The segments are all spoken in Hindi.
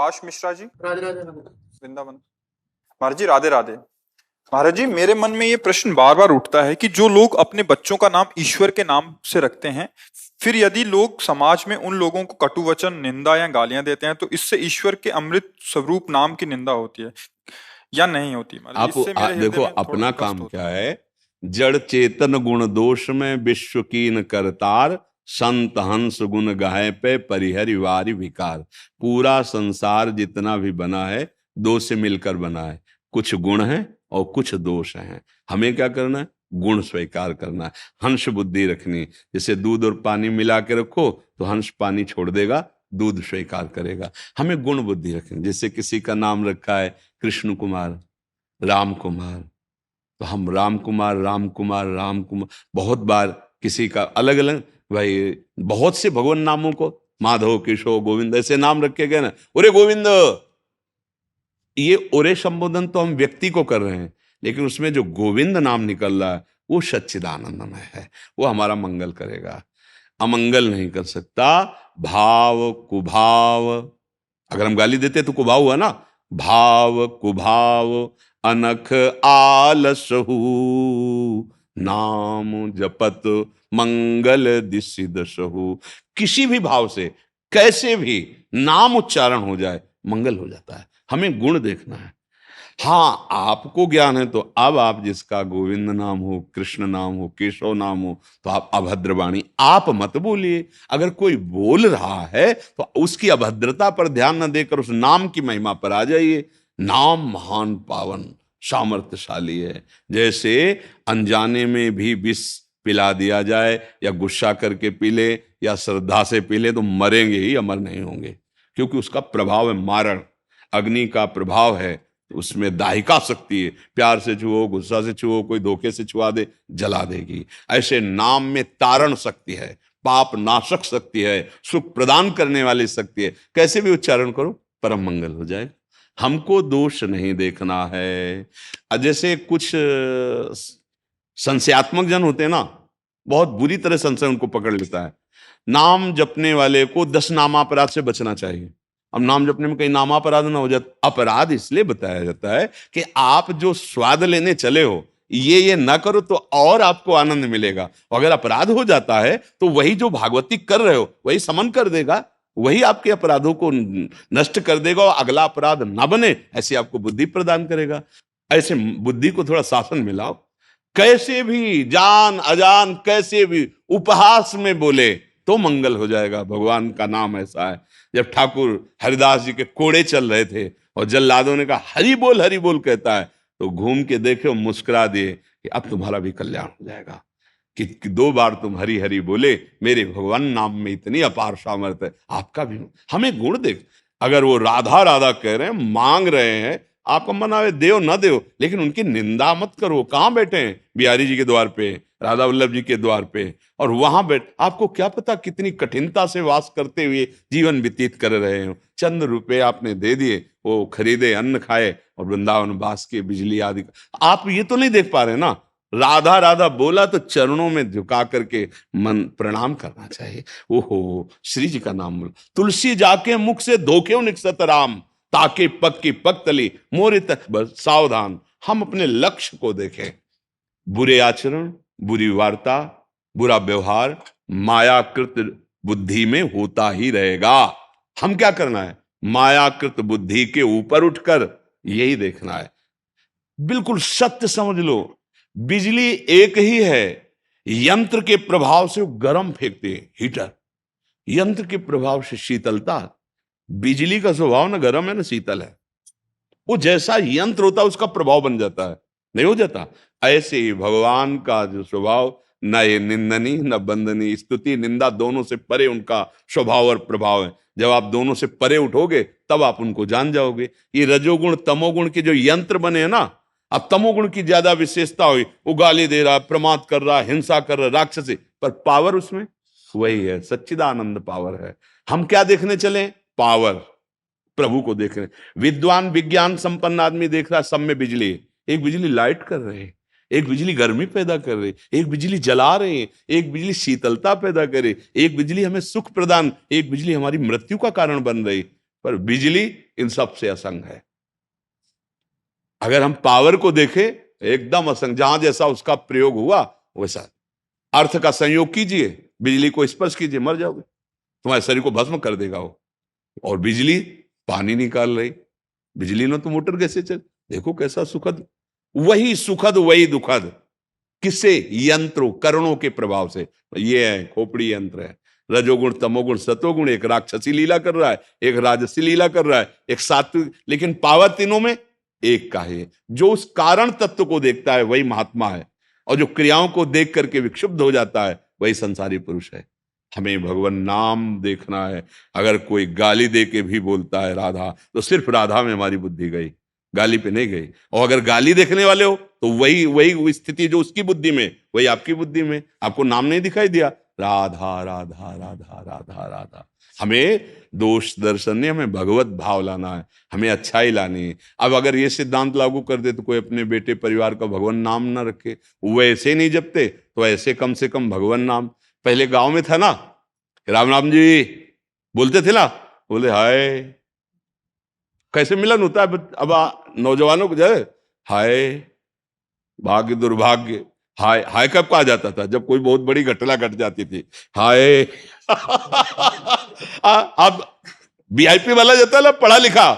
प्रकाश मिश्रा जी, राधे राधे। वृंदावन। महाराज जी राधे राधे। महाराज जी, मेरे मन में ये प्रश्न बार बार उठता है कि जो लोग अपने बच्चों का नाम ईश्वर के नाम से रखते हैं, फिर यदि लोग समाज में उन लोगों को कटु वचन, निंदा या गालियां देते हैं, तो इससे ईश्वर के अमृत स्वरूप नाम की निंदा होती है या नहीं होती? महाराज, इससे मेरे हृदय देखो में थोड़ा अपना कष्ट काम होता क्या है। जड़ चेतन गुण दोष में विश्व कीन करतार, संत हंस गुण गाहे पे परिहरि वारि विकार। पूरा संसार जितना भी बना है दो से मिलकर बना है। कुछ गुण है और कुछ दोष हैं। हमें क्या करना है? गुण स्वीकार करना है, हंस बुद्धि रखनी। जैसे दूध और पानी मिला के रखो तो हंस पानी छोड़ देगा, दूध स्वीकार करेगा। हमें गुण बुद्धि रखनी। जैसे किसी का नाम रखा है कृष्ण कुमार, राम कुमार, तो हम राम कुमार राम कुमार राम कुमार, बहुत बार किसी का अलग अलग, भाई बहुत से भगवान नामों को माधव, केशव, गोविंद ऐसे नाम रखे गए ना। ओरे गोविंद, ये ओरे संबोधन तो हम व्यक्ति को कर रहे हैं, लेकिन उसमें जो गोविंद नाम निकल रहा है वो सच्चिदानंदमय है, वो हमारा मंगल करेगा, अमंगल नहीं कर सकता। भाव कुभाव, अगर हम गाली देते तो कुभाव हुआ ना। भाव कुभाव अनख आलसहु, नाम जपत मंगल दिसि दसहु। किसी भी भाव से कैसे भी नाम उच्चारण हो जाए मंगल हो जाता है। हमें गुण देखना है। हाँ, आपको ज्ञान है तो अब आप जिसका गोविंद नाम हो, कृष्ण नाम हो, केशव नाम हो, तो आप अभद्रवाणी आप मत बोलिए। अगर कोई बोल रहा है तो उसकी अभद्रता पर ध्यान न देकर उस नाम की महिमा पर आ जाइए। नाम महान पावन सामर्थ्यशाली है। जैसे अनजाने में भी विष पिला दिया जाए, या गुस्सा करके पी ले या श्रद्धा से पी ले, तो मरेंगे ही, अमर नहीं होंगे, क्योंकि उसका प्रभाव है मारण। अग्नि का प्रभाव है, उसमें दाहिका शक्ति है। प्यार से छुओ, गुस्सा से छुओ, कोई धोखे से छुआ दे, जला देगी। ऐसे नाम में तारण शक्ति है, पाप नाशक शक्ति है, सुख प्रदान करने वाली शक्ति है। कैसे भी उच्चारण करो परम मंगल हो जाए। हमको दोष नहीं देखना है। जैसे कुछ संशयात्मक जन होते हैं ना, बहुत बुरी तरह संशय उनको पकड़ लेता है। नाम जपने वाले को 10 नामापराध से बचना चाहिए। अब नाम जपने में कहीं नामापराध ना हो जाए। अपराध इसलिए बताया जाता है कि आप जो स्वाद लेने चले हो, ये ना करो तो और आपको आनंद मिलेगा। अगर अपराध हो जाता है तो वही जो भागवती कर रहे हो वही समन कर देगा, वही आपके अपराधों को नष्ट कर देगा और अगला अपराध ना बने ऐसी आपको बुद्धि प्रदान करेगा। ऐसे बुद्धि को थोड़ा शासन में लाओ। कैसे भी जान अजान कैसे भी उपहास में बोले तो मंगल हो जाएगा। भगवान का नाम ऐसा है। जब ठाकुर हरिदास जी के कोड़े चल रहे थे और जल्लादों ने कहा हरि बोल कहता है, तो घूम के देखे और मुस्कुरा दिए कि अब तुम्हारा भी कल्याण हो जाएगा। कि 2 बार तुम हरि हरि बोले, मेरे भगवान नाम में इतनी अपार सामर्थ्य है, आपका भी। हमें गुण देख। अगर वो राधा राधा कह रहे हैं, मांग रहे हैं, आपको मनावे देव ना देव, लेकिन उनकी निंदा मत करो। कहाँ बैठे हैं? बिहारी जी के द्वार पे, राधा वल्लभ जी के द्वार पे, और वहां बैठ आपको क्या पता कितनी कठिनता से वास करते हुए जीवन व्यतीत कर रहे हो। चंद रुपए आपने दे दिए, वो खरीदे, अन्न खाए और वृंदावन वास के बिजली आदि। आप ये तो नहीं देख पा रहे ना। राधा राधा बोला तो चरणों में झुका करके मन प्रणाम करना चाहिए। ओहो, श्री जी का नाम बोला। तुलसी जाके मुख से धोखे निकसत राम, ताके पग की पग तली मोरे तक। बस सावधान, हम अपने लक्ष्य को देखें। बुरे आचरण, बुरी वार्ता, बुरा व्यवहार मायाकृत बुद्धि में होता ही रहेगा। हम क्या करना है? मायाकृत बुद्धि के ऊपर उठकर यही देखना है। बिल्कुल सत्य समझ लो। बिजली एक ही है, यंत्र के प्रभाव से वो गर्म फेंकते हैं, हीटर। यंत्र के प्रभाव से शीतलता। बिजली का स्वभाव ना गर्म है ना शीतल है। वो जैसा यंत्र होता है उसका प्रभाव बन जाता है, नहीं हो जाता? ऐसे ही भगवान का जो स्वभाव, न ये निंदनी न बंदनी, स्तुति निंदा दोनों से परे उनका स्वभाव और प्रभाव है। जब आप दोनों से परे उठोगे तब आप उनको जान जाओगे। ये रजोगुण तमोगुण के जो यंत्र बने हैं ना, अब तमोगुण की ज्यादा विशेषता हुई, वो गाली दे रहा, प्रमाद कर रहा, हिंसा कर रहा, राक्षसी, पर पावर उसमें वही है, सच्चिदानंद पावर है। हम क्या देखने चले? पावर, प्रभु को देख रहे हैं। विद्वान विज्ञान संपन्न आदमी देख रहा है सब में बिजली। एक बिजली लाइट कर रहे हैं, एक बिजली गर्मी पैदा कर रही, एक बिजली जला रहे हैं, एक बिजली शीतलता पैदा करे, एक बिजली हमें सुख प्रदान, एक बिजली हमारी मृत्यु का कारण बन रही। पर बिजली इन सब से असंग है। अगर हम पावर को देखें, एकदम असंग, जहां जैसा उसका प्रयोग हुआ वैसा। अर्थ का संयोग कीजिए, बिजली को स्पर्श कीजिए, मर जाओगे, तुम्हारे शरीर को भस्म कर देगा वो। और बिजली पानी निकाल रही, बिजली ने तो मोटर कैसे चल, देखो कैसा सुखद, वही सुखद वही दुखद, किससे? यंत्रों करणों के प्रभाव से। ये है खोपड़ी यंत्र है, रजोगुण तमोगुण सतोगुण, एक राक्षसी लीला कर रहा है, एक राजसी लीला कर रहा है, एक सात्विक, लेकिन पावर तीनों में एक का है। जो उस कारण तत्व को देखता है वही महात्मा है, और जो क्रियाओं को देख करके विक्षुब्ध हो जाता है वही संसारी पुरुष है। हमें भगवान नाम देखना है। अगर कोई गाली दे के भी बोलता है राधा, तो सिर्फ राधा में हमारी बुद्धि गई, गाली पे नहीं गई। और अगर गाली देखने वाले हो तो वही वही स्थिति जो उसकी बुद्धि में, वही आपकी बुद्धि में। आपको नाम नहीं दिखाई दिया, राधा राधा राधा राधा राधा। हमें दोष दर्शन नहीं, हमें भगवत भाव लाना है, हमें अच्छाई लानी है। अब अगर ये सिद्धांत लागू कर दे तो कोई अपने बेटे परिवार का भगवान नाम ना रखे, वो ऐसे नहीं जपते तो ऐसे कम से कम भगवान नाम। पहले गांव में था ना, राम राम जी बोलते थे ना, बोले हाय, कैसे मिलन होता है अब नौजवानों को, जाए हाय भाग्य दुर्भाग्य, हाय हाय कब कहा जाता था? जब कोई बहुत बड़ी घटना घट जाती थी, हाय। अब वीआईपी वाला जाता है ना, पढ़ा लिखा,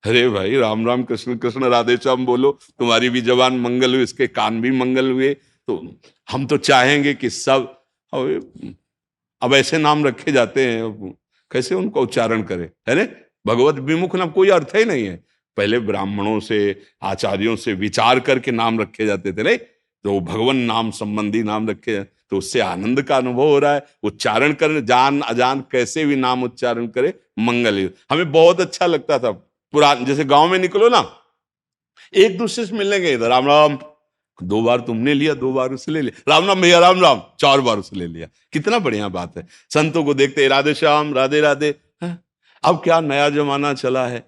अरे भाई राम राम कृष्ण कृष्ण राधे श्याम बोलो, तुम्हारी भी जबान मंगल हुई, इसके कान भी मंगल हुए। तो हम तो चाहेंगे कि सब, अब ऐसे नाम रखे जाते हैं, कैसे उनका उच्चारण करें, है ना? भगवत विमुख नाम कोई अर्थ ही नहीं है। पहले ब्राह्मणों से, आचार्यों से विचार करके नाम रखे जाते थे, नहीं तो भगवान नाम संबंधी नाम रखे, तो उससे आनंद का अनुभव हो रहा है। उच्चारण कर, जान अजान कैसे भी नाम उच्चारण करे, मंगल ही। हमें बहुत अच्छा लगता था पुरान, जैसे गांव में निकलो ना, एक दूसरे से मिलने गए, राम राम, 2 बार तुमने लिया, 2 बार उससे ले लिया, राम राम भैया राम राम, 4 बार उससे ले लिया, कितना बढ़िया बात है। संतों को देखते राधे श्याम राधे राधे। अब क्या नया जमाना चला है,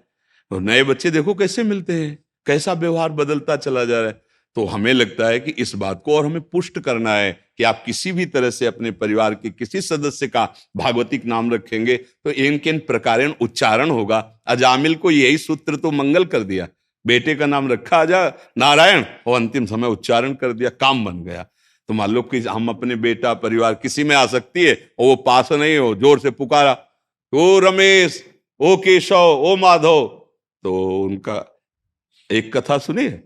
तो नए बच्चे देखो कैसे मिलते हैं, कैसा व्यवहार बदलता चला जा रहा है। तो हमें लगता है कि इस बात को और हमें पुष्ट करना है कि आप किसी भी तरह से अपने परिवार के किसी सदस्य का भागवतिक नाम रखेंगे तो इनके इन प्रकारेण उच्चारण होगा। अजामिल को यही सूत्र तो मंगल कर दिया, बेटे का नाम रखा आजा नारायण, और अंतिम समय उच्चारण कर दिया, काम बन गया। तो मान लो कि हम अपने बेटा परिवार किसी में आसक्ति है और वो पास नहीं हो, जोर से पुकारा, ओ रमेश, ओ केशव, ओ माधव, तो उनका एक कथा सुनिए,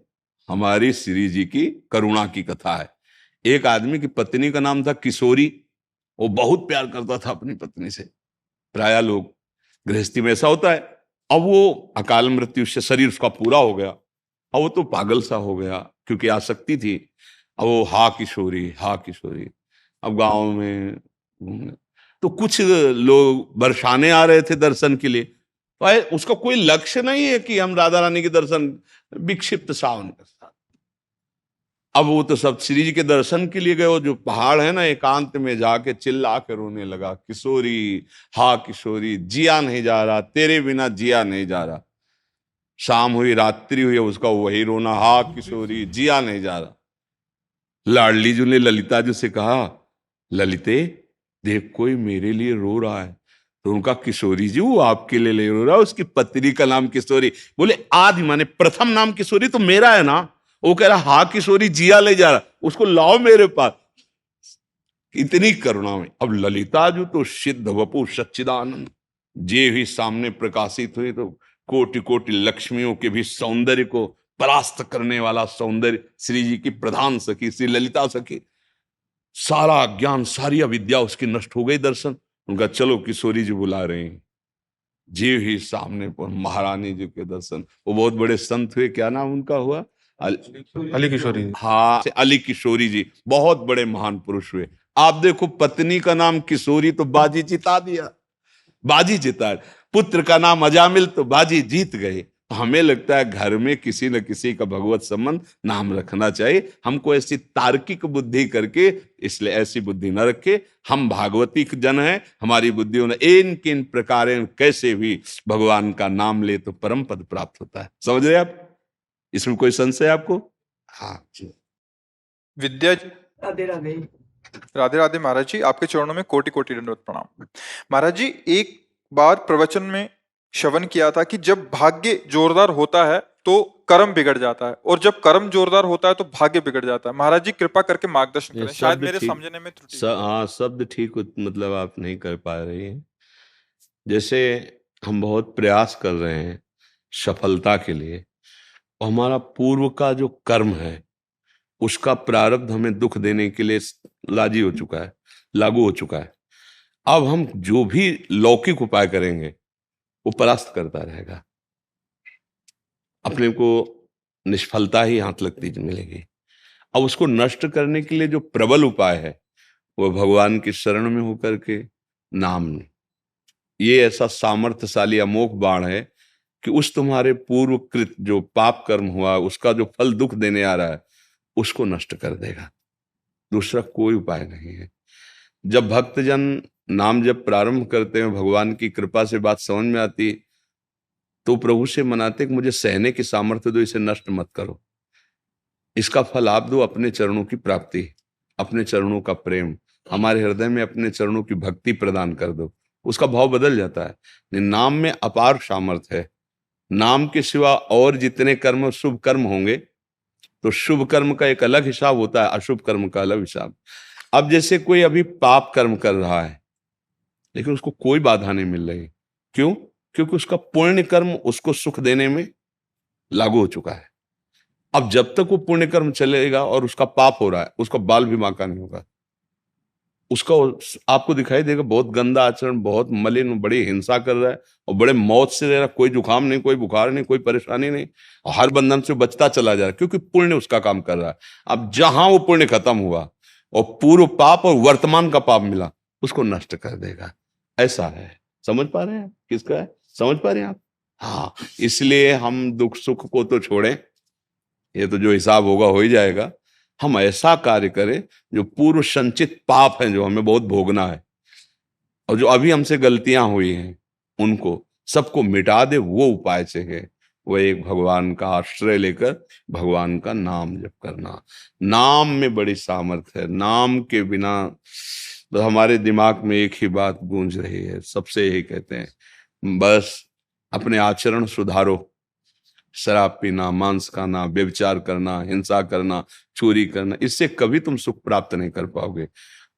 हमारी श्री जी की करुणा की कथा है। एक आदमी की पत्नी का नाम था किशोरी, वो बहुत प्यार करता था अपनी पत्नी से। प्राय लोग गृहस्थी में ऐसा होता है। अब वो अकाल मृत्यु से शरीर उसका पूरा हो गया, अब वो तो पागल सा हो गया क्योंकि आसक्ति थी। अब वो हा किशोरी हा किशोरी। अब गांव में तो कुछ लोग बरसाने आ रहे थे दर्शन के लिए, तो उसका कोई लक्ष्य नहीं है कि हम राधा रानी के दर्शन, विक्षिप्त सावन के साथ। अब वो तो सब श्री जी के दर्शन के लिए गए, वो जो पहाड़ है ना, एकांत में जाके चिल्ला के रोने लगा, किशोरी हा किशोरी, जिया नहीं जा रहा, तेरे बिना जिया नहीं जा रहा। शाम हुई रात्रि हुई, उसका वही रोना, हा किशोरी जिया नहीं जा रहा। लाडली जी ने ललिता जी से कहा, ललिते देख कोई मेरे लिए रो रहा है। तो उनका किशोरी जी वो आपके लिए रो रहा है, उसकी पत्नी का नाम किशोरी। बोले आदि माने प्रथम नाम किशोरी तो मेरा है ना। वो कह रहा हा किशोरी जिया ले जा रहा, उसको लाओ मेरे पास। इतनी करुणा में अब ललिता जी तो सिद्ध वपु सच्चिदानंद, जे भी सामने प्रकाशित हुई तो कोटि कोटि लक्ष्मियों के भी सौंदर्य को परास्त करने वाला सौंदर्य श्री जी की प्रधान सखी श्री ललिता सखी। सारा ज्ञान सारी अविद्या उसकी नष्ट हो गई। दर्शन उनका, चलो किशोरी जी बुला रहे हैं। जीव ही सामने पर महारानी जी के दर्शन। वो बहुत बड़े संत हुए, क्या नाम उनका हुआ? अली किशोरी। हाँ, अली किशोरी जी, बहुत बड़े महान पुरुष हुए। आप देखो पत्नी का नाम किशोरी तो बाजी जिता दिया, बाजी जिता। पुत्र का नाम अजामिल तो बाजी जीत गए। हमें लगता है घर में किसी न किसी का भगवत संबंध नाम रखना चाहिए। हमको ऐसी तार्किक बुद्धि करके, इसलिए ऐसी बुद्धि न रखे। हम भागवती जन हैं, हमारी बुद्धि इन किन प्रकार कैसे भी भगवान का नाम ले तो परम पद प्राप्त होता है। समझ रहे आप? इसमें कोई संशय आपको? हाँ जी। विद्या, राधे राधे। राधे राधे महाराज जी, आपके चरणों में कोटि कोटि दंडवत प्रणाम। महाराज जी, एक बार प्रवचन में श्रवण किया था कि जब भाग्य जोरदार होता है तो कर्म बिगड़ जाता है, और जब कर्म जोरदार होता है तो भाग्य बिगड़ जाता है। महाराज जी कृपा करके मार्गदर्शन ये करें, शायद शब्द मेरे ठीक, समझने में त्रुटि है। हाँ शब्द ठीक मतलब आप नहीं कर पा रही हैं। जैसे हम बहुत प्रयास कर रहे हैं सफलता के लिए, और हमारा पूर्व का जो कर्म है उसका प्रारब्ध हमें दुख देने के लिए लाजी हो चुका है, लागू हो चुका है। अब हम जो भी लौकिक उपाय करेंगे वो परास्त करता रहेगा, अपने को निष्फलता ही हाथ लगती मिलेगी। अब उसको नष्ट करने के लिए जो प्रबल उपाय है वो भगवान की शरण में होकर के नाम, ये ऐसा सामर्थ्यशाली अमोघ बाण है कि उस तुम्हारे पूर्व कृत जो पाप कर्म हुआ उसका जो फल दुख देने आ रहा है उसको नष्ट कर देगा। दूसरा कोई उपाय नहीं है। जब भक्तजन नाम जब प्रारंभ करते हैं, भगवान की कृपा से बात समझ में आती, तो प्रभु से मनाते कि मुझे सहने की सामर्थ्य दो, इसे नष्ट मत करो, इसका फल आप दो, अपने चरणों की प्राप्ति, अपने चरणों का प्रेम, हमारे हृदय में अपने चरणों की भक्ति प्रदान कर दो। उसका भाव बदल जाता है। नाम में अपार सामर्थ्य है। नाम के सिवा और जितने कर्म शुभ कर्म होंगे तो शुभ कर्म का एक अलग हिसाब होता है, अशुभ कर्म का अलग हिसाब। अब जैसे कोई अभी पाप कर्म कर रहा है लेकिन उसको कोई बाधा नहीं मिल रही, क्यों? क्योंकि उसका पुण्य कर्म उसको सुख देने में लागू हो चुका है। अब जब तक वो पुण्य कर्म चलेगा और उसका पाप हो रहा है, उसका बाल भी बांका नहीं होगा। उसका आपको दिखाई देगा बहुत गंदा आचरण, बहुत मलिन, बड़ी हिंसा कर रहा है और बड़े मौत से रह रहा, कोई जुकाम नहीं, कोई बुखार नहीं, कोई परेशानी नहीं, और हर बंधन से बचता चला जा रहा है क्योंकि पुण्य उसका काम कर रहा है। अब जहां वो पुण्य खत्म हुआ और पूर्व पाप और वर्तमान का पाप मिला, उसको नष्ट कर देगा। ऐसा है। समझ पा रहे हैं किसका है? समझ पा रहे हैं आप? हाँ, इसलिए हम दुख सुख को तो छोड़ें, ये तो जो हिसाब होगा हो ही जाएगा। हम ऐसा कार्य करें जो पूर्व संचित पाप हैं, जो हमें बहुत भोगना है और जो अभी हमसे गलतियां हुई हैं, उनको सबको मिटा दे। वो उपाय से है वो एक भगवान का आश्रय लेकर भगवान का नाम जप करना। नाम में बड़ी सामर्थ्य है। नाम के बिना तो हमारे दिमाग में एक ही बात गूंज रही है, सबसे यही कहते हैं, बस अपने आचरण सुधारो। शराब पीना, मांस खाना, व्यभिचार करना, हिंसा करना, चोरी करना, इससे कभी तुम सुख प्राप्त नहीं कर पाओगे।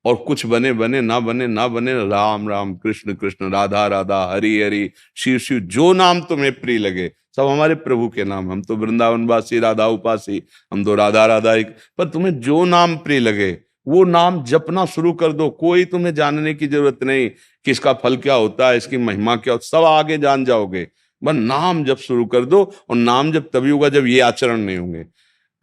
और कुछ बने बने, ना बने ना बने, राम राम, कृष्ण कृष्ण, राधा राधा, हरि हरि, शिव शिव, जो नाम तुम्हें प्रिय लगे, सब हमारे प्रभु के नाम। हम तो वृंदावनवासी, राधा उपासी, हम तो राधा राधा एक। पर तुम्हें जो नाम प्रिय लगे वो नाम जपना शुरू कर दो। कोई तुम्हें जानने की जरूरत नहीं कि इसका फल क्या होता है, इसकी महिमा क्या होता, सब आगे जान जाओगे। बस नाम जप शुरू कर दो। और नाम जब तभी होगा जब ये आचरण नहीं होंगे।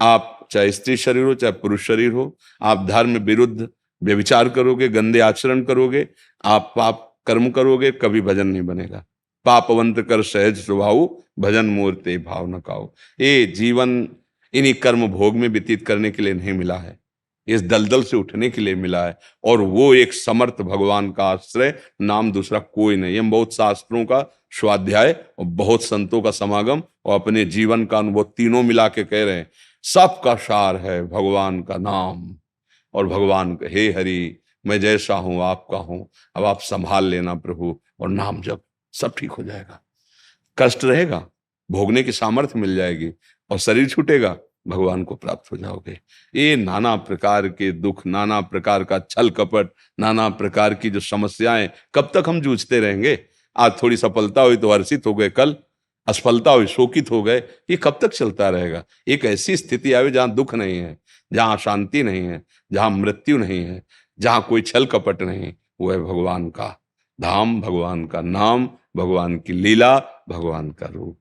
आप चाहे स्त्री शरीर हो चाहे पुरुष शरीर हो, आप धर्म विरुद्ध व्यभिचार करोगे, गंदे आचरण करोगे, आप पाप कर्म करोगे, कभी भजन नहीं बनेगा। पापवंत कर सहज स्वभाव, भजन मूर्ते भाव न खाओ। ये जीवन इन्हीं कर्म भोग में व्यतीत करने के लिए नहीं मिला है, इस दलदल से उठने के लिए मिला है। और वो एक समर्थ भगवान का आश्रय, नाम दूसरा कोई नहीं। हम बहुत शास्त्रों का स्वाध्याय और बहुत संतों का समागम और अपने जीवन का अनुभव तीनों मिला के कह रहे हैं, सबका सार है भगवान का नाम। और भगवान का, हे हरि, मैं जैसा हूं आपका हूं, अब आप संभाल लेना प्रभु, और नाम जप, सब ठीक हो जाएगा। कष्ट रहेगा, भोगने की सामर्थ्य मिल जाएगी, और शरीर छूटेगा, भगवान को प्राप्त हो जाओगे। ये नाना प्रकार के दुख, नाना प्रकार का छल कपट, नाना प्रकार की जो समस्याएं, कब तक हम जूझते रहेंगे? आज थोड़ी सफलता हुई तो हर्षित हो गए, कल असफलता हुई शोकित हो गए। ये कब तक चलता रहेगा? एक ऐसी स्थिति आवे जहां दुख नहीं है, जहां शांति नहीं है, जहां मृत्यु नहीं है, जहां कोई छल कपट नहीं, वो है भगवान का धाम, भगवान का नाम, भगवान की लीला, भगवान का रूप।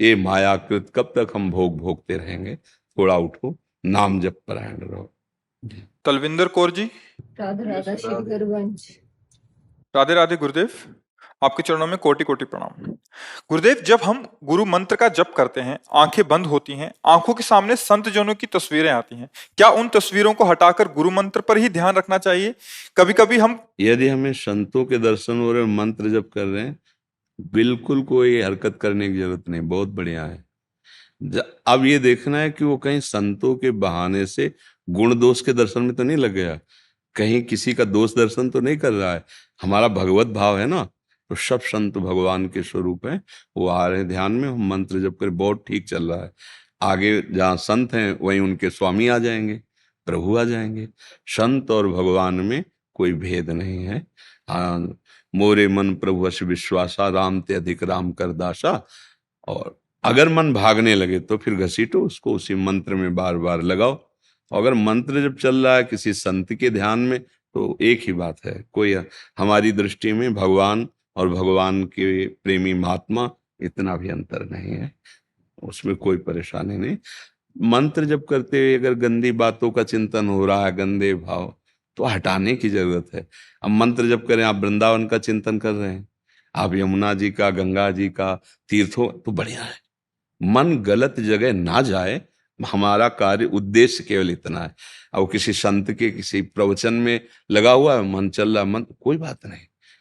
ये मायाकृत कब तक हम भोग भोगते रहेंगे? थोड़ा उठो, नाम जप परायण रहो। तलविंदर कौर जी। राधा राधा श्री गुरुवंश। राधे राधे गुरुदेव, आपके चरणों में कोटि कोटि प्रणाम। गुरुदेव, जब हम गुरु मंत्र का जप करते हैं, आंखें बंद होती हैं, आंखों के सामने संत जनों की तस्वीरें आती हैं, क्या उन तस्वीरों को हटाकर गुरु मंत्र पर ही ध्यान रखना चाहिए? कभी कभी हम, यदि हमें संतों के दर्शन हो रहे हैं, मंत्र जप कर रहे हैं, बिल्कुल कोई हरकत करने की जरूरत नहीं, बहुत बढ़िया है। अब ये देखना है कि वो कहीं संतों के बहाने से गुण दोष के दर्शन में तो नहीं लग गया, कहीं किसी का दोष दर्शन तो नहीं कर रहा है। हमारा भगवत भाव है ना, तो सब संत भगवान के स्वरूप हैं, वो आ रहे हैं ध्यान में, हम मंत्र जप कर बहुत ठीक चल रहा है। आगे जहाँ संत हैं वहीं उनके स्वामी आ जाएंगे, प्रभु आ जाएंगे। संत और भगवान में कोई भेद नहीं है। हाँ, मोरे मन प्रभु अस विश्वासा, राम ते अधिक राम कर दासा। और अगर मन भागने लगे तो फिर घसीटो उसको, उसी मंत्र में बार बार लगाओ। अगर मंत्र जब चल रहा है किसी संत के ध्यान में, तो एक ही बात है, कोई हमारी दृष्टि में भगवान और भगवान के प्रेमी महात्मा इतना भी अंतर नहीं है, उसमें कोई परेशानी नहीं। मंत्र जब करते हुए अगर गंदी बातों का चिंतन हो रहा है, गंदे भाव, तो हटाने की जरूरत है। अब मंत्र जब करें, आप वृंदावन का चिंतन कर रहे हैं, आप यमुना जी का, गंगा जी का, तीर्थों, तो बढ़िया है। मन गलत जगह ना जाए, हमारा कार्य उद्देश्य केवल इतना है। अब किसी संत के किसी प्रवचन में लगा हुआ है, मन चल रहा, मन, कोई बात नहीं,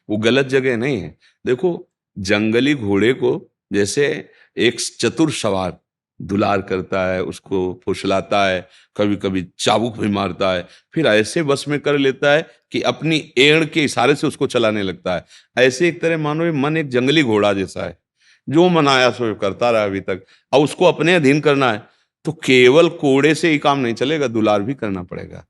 वो गलत जगह नहीं है। देखो, जंगली घोड़े को जैसे एक चतुर सवार दुलार करता है, उसको फुसलाता है, कभी कभी चाबुक भी मारता है, फिर ऐसे बस में कर लेता है कि अपनी एड़ के इशारे से उसको चलाने लगता है। ऐसे एक तरह मानो ये मन एक जंगली घोड़ा जैसा है, जो मन आया सो करता रहा अभी तक। और उसको अपने अधीन करना है तो केवल कोड़े से ही काम नहीं चलेगा, दुलार भी करना पड़ेगा,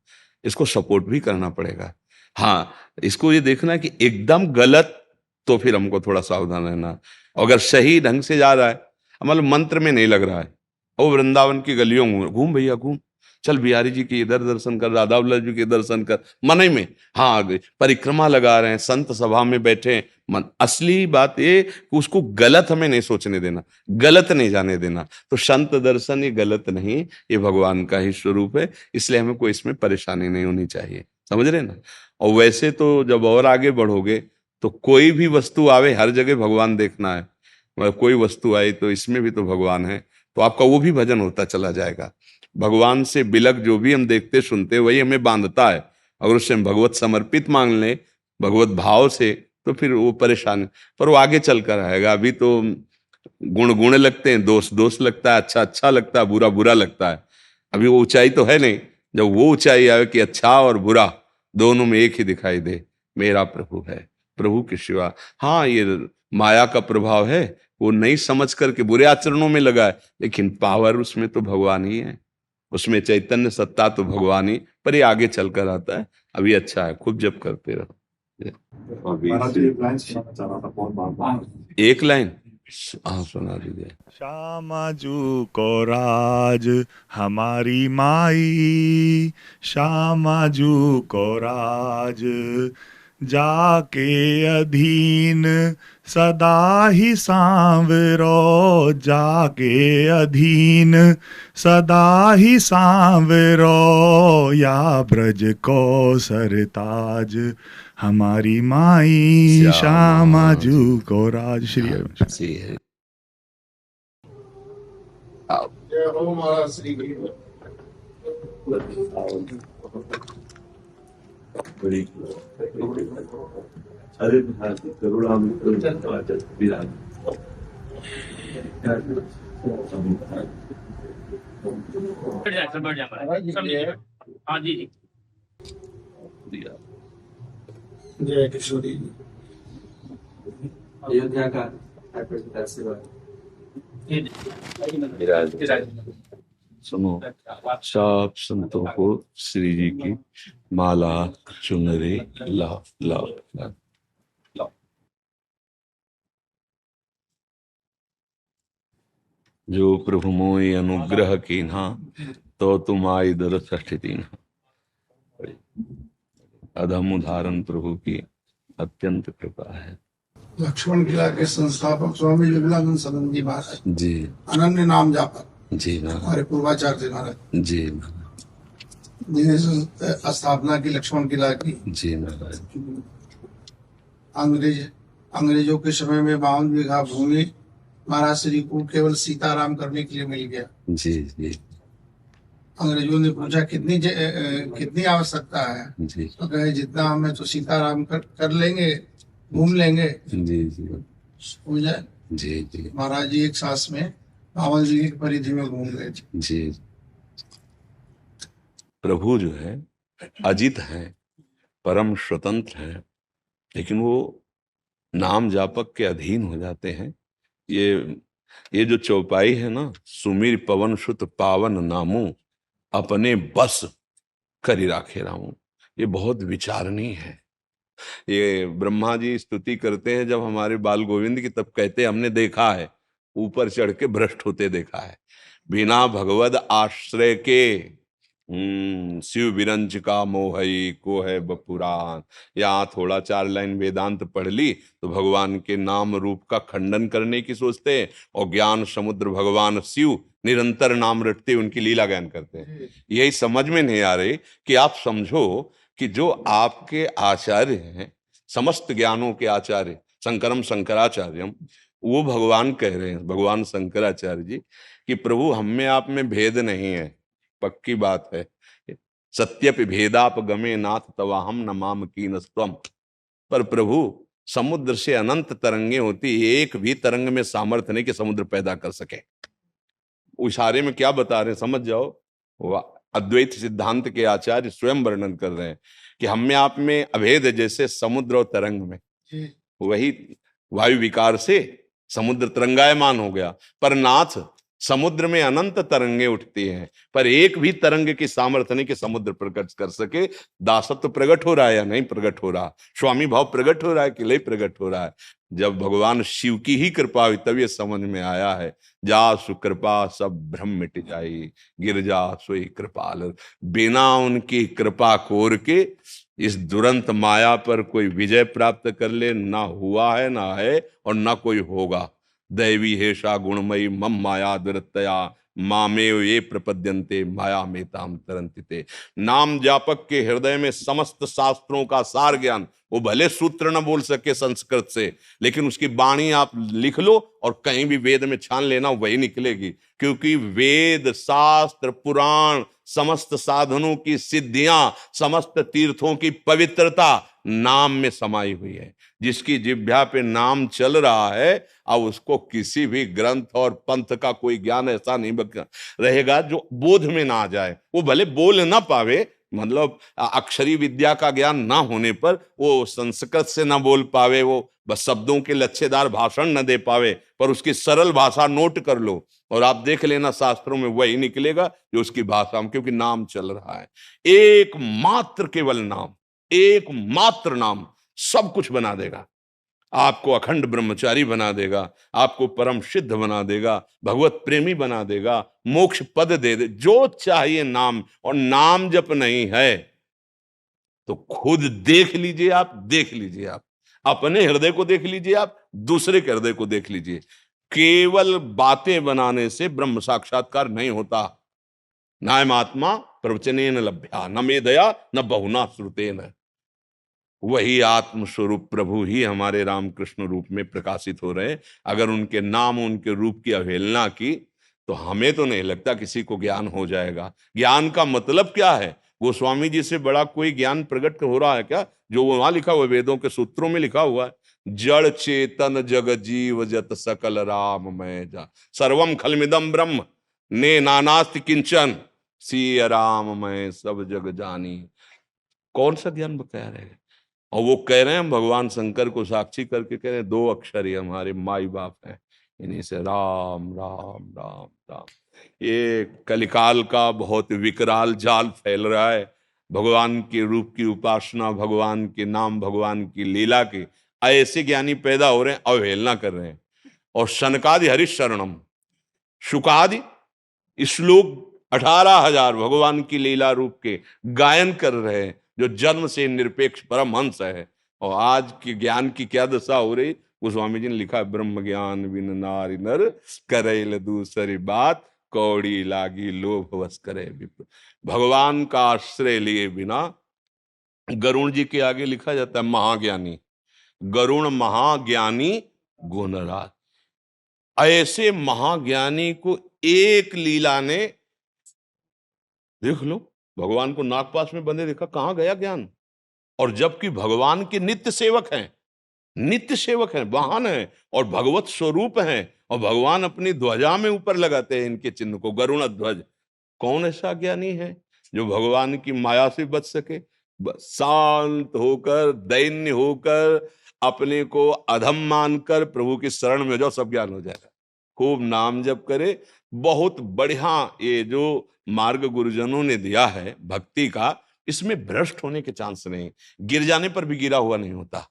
इसको सपोर्ट भी करना पड़ेगा। हाँ, इसको ये देखना कि एकदम गलत, तो फिर हमको थोड़ा सावधान रहना। अगर सही ढंग से जा रहा है, मतलब मंत्र में नहीं लग रहा है, और वृंदावन की गलियों में घूम भैया घूम, चल बिहारी जी के इधर दर्शन कर, राधा वल्लभ जी के दर्शन कर, मन ही में, हाँ परिक्रमा लगा रहे हैं, संत सभा में बैठे हैं, मन। असली बात ये कि उसको गलत हमें नहीं सोचने देना, गलत नहीं जाने देना। तो संत दर्शन ये गलत नहीं, ये भगवान का ही स्वरूप है, इसलिए हमें कोई इसमें परेशानी नहीं होनी चाहिए, समझ रहे ना। और वैसे तो जब और आगे बढ़ोगे तो कोई भी वस्तु आवे, हर जगह भगवान देखना है। मतलब कोई वस्तु आई तो इसमें भी तो भगवान है, तो आपका वो भी भजन होता चला जाएगा। भगवान से बिलक जो भी हम देखते सुनते वही हमें बांधता है। अगर उससे हम भगवत समर्पित मांग लें, भगवत भाव से, तो फिर वो परेशान, पर वो आगे चल कर आएगा। अभी तो गुण गुण लगते हैं, दोष दोष लगता है, अच्छा अच्छा लगता है, बुरा बुरा लगता है। अभी वो ऊंचाई तो है नहीं। जब वो ऊंचाई आए कि अच्छा और बुरा दोनों में एक ही दिखाई दे, मेरा प्रभु है, प्रभु के सिवा। हाँ, ये माया का प्रभाव है, वो नहीं समझ करके बुरे आचरणों में लगा है, लेकिन पावर उसमें तो भगवान ही है, उसमें चैतन्य सत्ता तो भगवान ही, पर ये आगे चलकर आता है। अभी अच्छा है, खूब जप करते रहो। एक लाइन हाँ सुना दीजिए। श्यामाजू को राज हमारी माई, श्यामाजू को राज जाके अधीन सदा ही सांवरो, जाके अधीन सदा ही सांवरो, या ब्रज को सरताज हमारी माई, श्यामाजू को राज। श्री हरि। हाँ जी। जय किशोरी। अयोध्या का सुनो, सब संतों को श्री जी की माला चुनरी लाओ लाओ लाओ। जो प्रभु मोहि अनुग्रह कीन्हा, तो तुम आई दरस स्थिति। अधम उदाहरण प्रभु की अत्यंत कृपा है। लक्ष्मण किला के संस्थापक स्वामी विवेकानंद संबंधी महाराज जी, अनन्य नाम जापक जी महाराज, हमारे पूर्वाचार्य महाराज जी जिन्हें स्थापना की लक्ष्मण किला की। जी महाराज। अंग्रेजों के समय में 52 बीघा भूमि महाराज श्री को केवल सीताराम करने के लिए मिल गया। जी जी अंग्रेजों ने पूछा कितनी आवश्यकता है, जी तो कहे जितना हमें तो सीताराम कर लेंगे, घूम लेंगे, जी जी हो जाए। जी जी महाराज जी एक सांस में 52 बीघे की परिधि में घूम गए थे। जी। प्रभु जो है अजित है, परम स्वतंत्र है, लेकिन वो नाम जापक के अधीन हो जाते हैं। ये जो चौपाई है ना, सुमिर पवन सुत पावन नामो, अपने बस करी राखे रामू, ये बहुत विचारणीय है। ये ब्रह्मा जी स्तुति करते हैं जब हमारे बाल गोविंद की, तब कहते हैं हमने देखा है, ऊपर चढ़ के भ्रष्ट होते देखा है, बिना भगवद आश्रय के। शिव विरंच का मोहई को है बपुराण। यहाँ थोड़ा 4 लाइन वेदांत पढ़ ली तो भगवान के नाम रूप का खंडन करने की सोचते हैं, और ज्ञान समुद्र भगवान शिव निरंतर नाम रटते उनकी लीला ज्ञान करते हैं। यही समझ में नहीं आ रही कि आप समझो कि जो आपके आचार्य हैं, समस्त ज्ञानों के आचार्य, शंकरम शंकराचार्यम, वो भगवान कह रहे हैं, भगवान शंकराचार्य जी, कि प्रभु हम में आप में भेद नहीं है, पक्की बात है। सत्यपि भेदाप गमे नाथ तवाहम न माम कीनस्त्वम। पर प्रभु समुद्र से अनंत तरंगे होती, एक भी तरंग में सामर्थ्य नहीं कि समुद्र पैदा कर सके। इशारे में क्या बता रहे हैं समझ जाओ। अद्वैत सिद्धांत के आचार्य स्वयं वर्णन कर रहे हैं कि हम में आप में अभेद है, जैसे समुद्र और तरंग में। वही वायु विकार से समुद्र तरंगायमान हो गया, पर नाथ समुद्र में अनंत तरंगे उठती हैं, पर एक भी तरंग की सामर्थ्य नहीं कि समुद्र प्रकट कर सके। दासत्व प्रकट हो रहा है या नहीं प्रकट हो रहा, स्वामी भाव प्रकट हो रहा है कि नहीं प्रकट हो रहा है। जब भगवान शिव की ही कृपा हुई तब ये समझ में आया है, जा सुकृपा सब भ्रम मिट जाई, गिरजा सोई कृपाल। बिना उनकी कृपा कोर के इस दुरंत माया पर कोई विजय प्राप्त कर ले, ना हुआ है, ना है और ना कोई होगा। दैवी हेषा गुणमयी मम माया दुरतया, मामेव ये प्रपद्यन्ते माया में ताम तरंतिते। नाम जापक के हृदय में समस्त शास्त्रों का सार ज्ञान, वो भले सूत्र न बोल सके संस्कृत से, लेकिन उसकी वाणी आप लिख लो और कहीं भी वेद में छान लेना, वही निकलेगी। क्योंकि वेद शास्त्र पुराण समस्त साधनों की सिद्धियां, समस्त तीर्थों की पवित्रता नाम में समाई हुई है। जिसकी जिह्वा पे नाम चल रहा है, अब उसको किसी भी ग्रंथ और पंथ का कोई ज्ञान ऐसा नहीं रहेगा जो बोध में ना आ जाए। वो भले बोल ना पावे, मतलब अक्षरी विद्या का ज्ञान ना होने पर वो संस्कृत से ना बोल पावे, वो बस शब्दों के लच्छेदार भाषण न दे पावे, पर उसकी सरल भाषा नोट कर लो और आप देख लेना शास्त्रों में वही निकलेगा जो उसकी भाषा में, क्योंकि नाम चल रहा है। एकमात्र केवल नाम, एकमात्र नाम सब कुछ बना देगा। आपको अखंड ब्रह्मचारी बना देगा, आपको परम सिद्ध बना देगा, भगवत प्रेमी बना देगा, मोक्ष पद दे दे, जो चाहिए नाम। और नाम जप नहीं है तो खुद देख लीजिए, आप देख लीजिए, आप अपने हृदय को देख लीजिए, आप दूसरे के हृदय को देख लीजिए। केवल बातें बनाने से ब्रह्म साक्षात्कार नहीं होता। नायमात्मा प्रवचनेन लभ्या न मेधया न बहुना श्रुतेन। वही आत्म स्वरूप प्रभु ही हमारे रामकृष्ण रूप में प्रकाशित हो रहे। अगर उनके नाम उनके रूप की अवहेलना की तो हमें तो नहीं लगता किसी को ज्ञान हो जाएगा। ज्ञान का मतलब क्या है? गोस्वामी जी से बड़ा कोई ज्ञान प्रकट हो रहा है क्या? जो वहां लिखा हुआ, वेदों के सूत्रों में लिखा हुआ है, जड़ चेतन जग जीव जत सकल राम मैं जा, सर्वम खलमिदम ब्रह्म ने नानास्ति किंचन, सिय राम मैं सब जग जानी। कौन सा ज्ञान बकाया रहेगा? और वो कह रहे हैं, भगवान शंकर को साक्षी करके कह रहे हैं, 2 अक्षर ही हमारे माई बाप हैं, इन्हीं से राम राम राम राम। ये कलिकाल का बहुत विकराल जाल फैल रहा है। भगवान के रूप की उपासना, भगवान के नाम, भगवान की लीला के ऐसे ज्ञानी पैदा हो रहे हैं, अवहेलना कर रहे हैं। और शनकादि हरिशरणम, शुकादि श्लोक 18,000 भगवान की लीला रूप के गायन कर रहे हैं, जो जन्म से निरपेक्ष परमहंस है। और आज के ज्ञान की क्या दशा हो रही? गोस्वामी जी ने लिखा है, ब्रह्म ज्ञान बिन नारी नर करेल दूसरी बात, कौड़ी लागी लोभ वश करे विप्र। भगवान का आश्रय लिए बिना, गरुण जी के आगे लिखा जाता है महाज्ञानी, गरुण महाज्ञानी गुणराज। ऐसे महाज्ञानी को एक लीला ने, देख लो, भगवान को नागपाश में बंधे देखा, कहां गया ज्ञान? और जबकि भगवान के नित्य सेवक हैं, नित्य सेवक हैं, वाहन हैं और भगवत स्वरूप हैं, और भगवान अपनी ध्वजा में ऊपर लगाते हैं इनके चिन्ह को, गरुण ध्वज। कौन ऐसा ज्ञानी है जो भगवान की माया से बच सके? शांत होकर, दैन्य होकर, अपने को अधम मानकर प्रभु की शरण में हो जाओ, सब ज्ञान हो जाएगा। खूब नाम जप करे। बहुत बढ़िया ये जो मार्ग गुरुजनों ने दिया है भक्ति का, इसमें भ्रष्ट होने के चांस नहीं, गिर जाने पर भी गिरा हुआ नहीं होता।